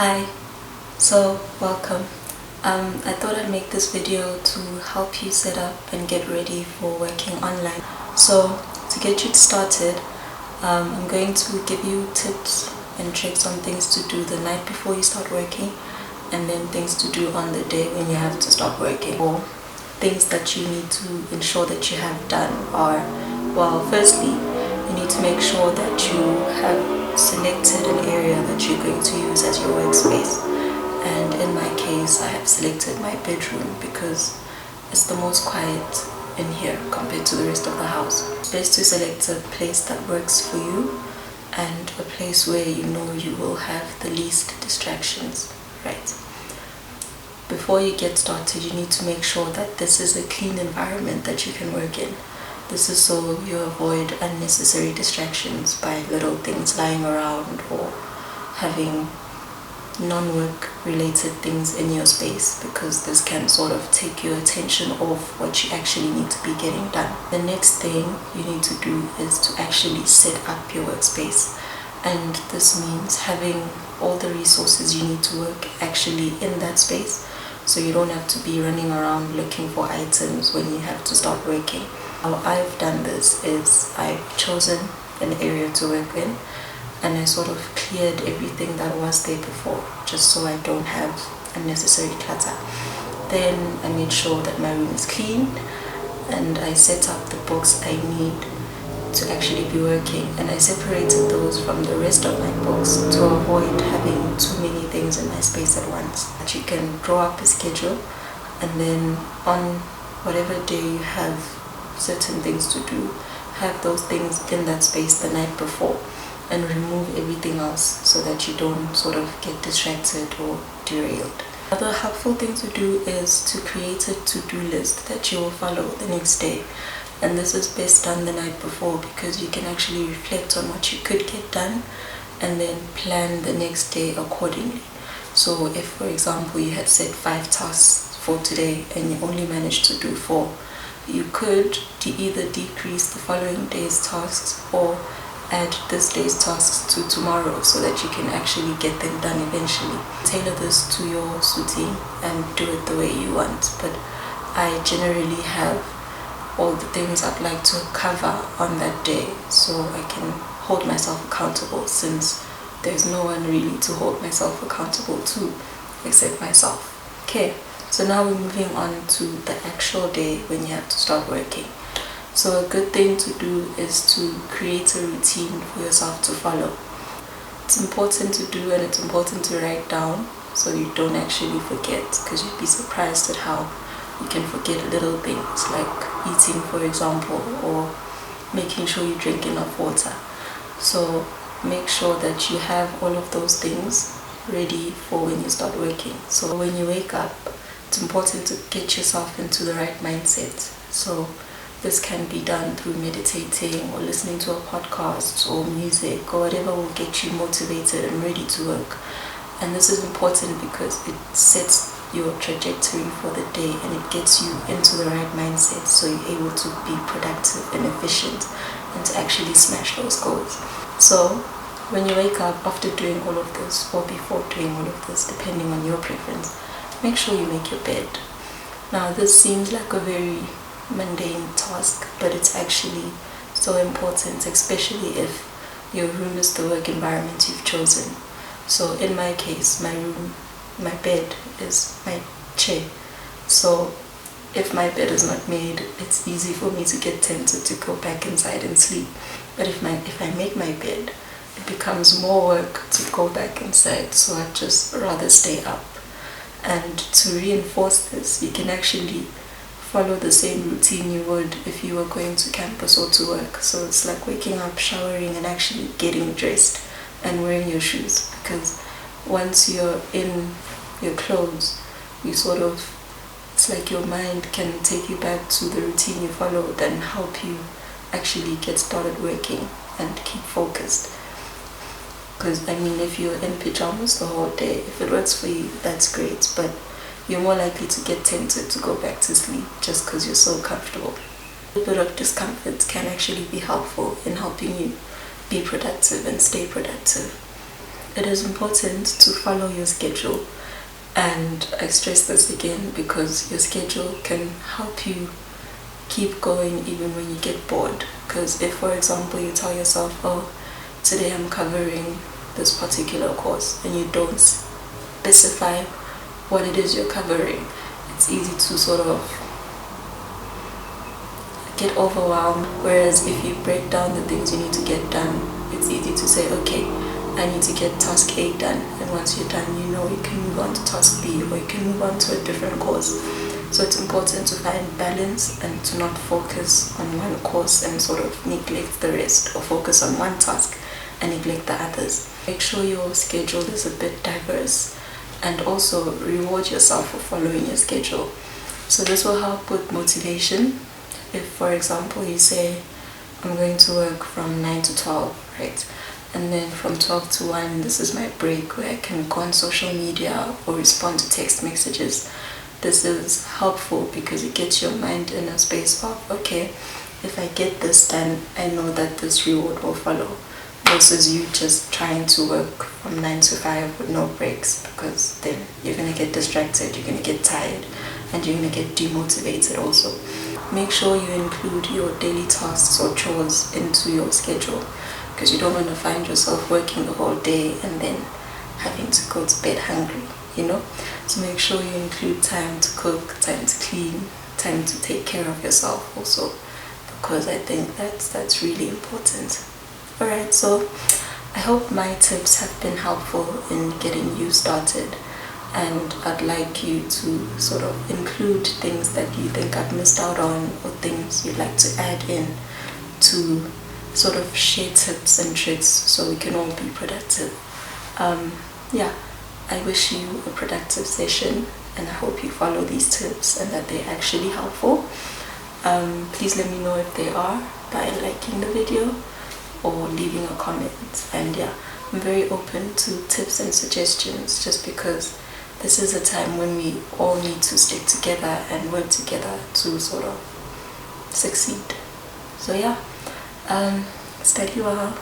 Hi, so welcome. I thought I'd make this video to help you set up and get ready for working online. So to get you started, I'm going to give you tips and tricks on things to do the night before you start working, and then things to do on the day when you have to start working, or things that you need to ensure that you have done are, well, firstly, you need to make sure that you have selected an area that you're going to use as your workspace. And in my case, I have selected my bedroom because it's the most quiet in here compared to the rest of the house. It's best to select a place that works for you and a place where you know you will have the least distractions, right? Before you get started, you need to make sure that this is a clean environment that you can work in. This is so you avoid unnecessary distractions by little things lying around or having non-work related things in your space, because this can sort of take your attention off what you actually need to be getting done. The next thing you need to do is to actually set up your workspace, and this means having all the resources you need to work actually in that space, so you don't have to be running around looking for items when you have to start working. How I've done this is I've chosen an area to work in, and I sort of cleared everything that was there before, just so I don't have unnecessary clutter. Then I made sure that my room is clean, and I set up the books I need to actually be working, and I separated those from the rest of my books to avoid having too many things in my space at once. That you can draw up a schedule, and then on whatever day you have certain things to do, have those things in that space the night before, and remove everything else so that you don't sort of get distracted or derailed. Another helpful thing to do is to create a to-do list that you will follow the next day, and this is best done the night before because you can actually reflect on what you could get done and then plan the next day accordingly. So if, for example, you had set 5 tasks for today and you only managed to do 4, you could either decrease the following day's tasks or add this day's tasks to tomorrow so that you can actually get them done eventually. Tailor this to your suiting and do it the way you want, but I generally have all the things I'd like to cover on that day so I can hold myself accountable, since there's no one really to hold myself accountable to except myself. Okay, so now we're moving on to the actual day when you have to start working. So a good thing to do is to create a routine for yourself to follow. It's important to do, and it's important to write down so you don't actually forget, because you'd be surprised at how you can forget little things like eating, for example, or making sure you drink enough water. So make sure that you have all of those things ready for when you start working. So when you wake up, it's important to get yourself into the right mindset. So this can be done through meditating or listening to a podcast or music or whatever will get you motivated and ready to work. And this is important because it sets your trajectory for the day and it gets you into the right mindset, so you're able to be productive and efficient and to actually smash those goals. So when you wake up after doing all of this, or before doing all of this, depending on your preference, make sure you make your bed. Now this seems like a very mundane task, but it's actually so important, especially if your room is the work environment you've chosen. So in my case, my bed is my chair. So if my bed is not made, it's easy for me to get tempted to go back inside and sleep. But if I make my bed, it becomes more work to go back inside, so I'd just rather stay up. And to reinforce this, you can actually follow the same routine you would if you were going to campus or to work. So it's like waking up, showering, and actually getting dressed and wearing your shoes, because once you're in your clothes, it's like your mind can take you back to the routine you followed and help you actually get started working and keep focused. Because if you're in pajamas the whole day, if it works for you, that's great, but you're more likely to get tempted to go back to sleep just because you're so comfortable. A bit of discomfort can actually be helpful in helping you be productive and stay productive. it is important to follow your schedule. And I stress this again because your schedule can help you keep going even when you get bored. Because if, for example, you tell yourself, oh, today I'm covering this particular course, and you don't specify what it is you're covering, it's easy to sort of get overwhelmed. Whereas if you break down the things you need to get done, it's easy to say, okay, I need to get task A done, and once you're done, you know you can move on to task B, or you can move on to a different course. So it's important to find balance and to not focus on one course and sort of neglect the rest, or focus on one task and neglect the others. Make sure your schedule is a bit diverse, and also reward yourself for following your schedule. So this will help with motivation. If, for example, you say, I'm going to work from 9 to 12, right? And then from 12 to 1, this is my break where I can go on social media or respond to text messages. This is helpful because it gets your mind in a space of, okay, if I get this done, I know that this reward will follow. Versus you just trying to work from 9 to 5 with no breaks, because then you're going to get distracted, you're going to get tired, and you're going to get demotivated also. Make sure you include your daily tasks or chores into your schedule, because you don't want to find yourself working the whole day and then having to go to bed hungry, you know? So make sure you include time to cook, time to clean, time to take care of yourself also, because I think that's really important. Alright, so I hope my tips have been helpful in getting you started, and I'd like you to sort of include things that you think I've missed out on, or things you'd like to add in to sort of share tips and tricks so we can all be productive. Yeah, I wish you a productive session, and I hope you follow these tips and that they're actually helpful. Please let me know if they are by liking the video or leaving a comment. And yeah, I'm very open to tips and suggestions, just because this is a time when we all need to stick together and work together to sort of succeed. So yeah, study well.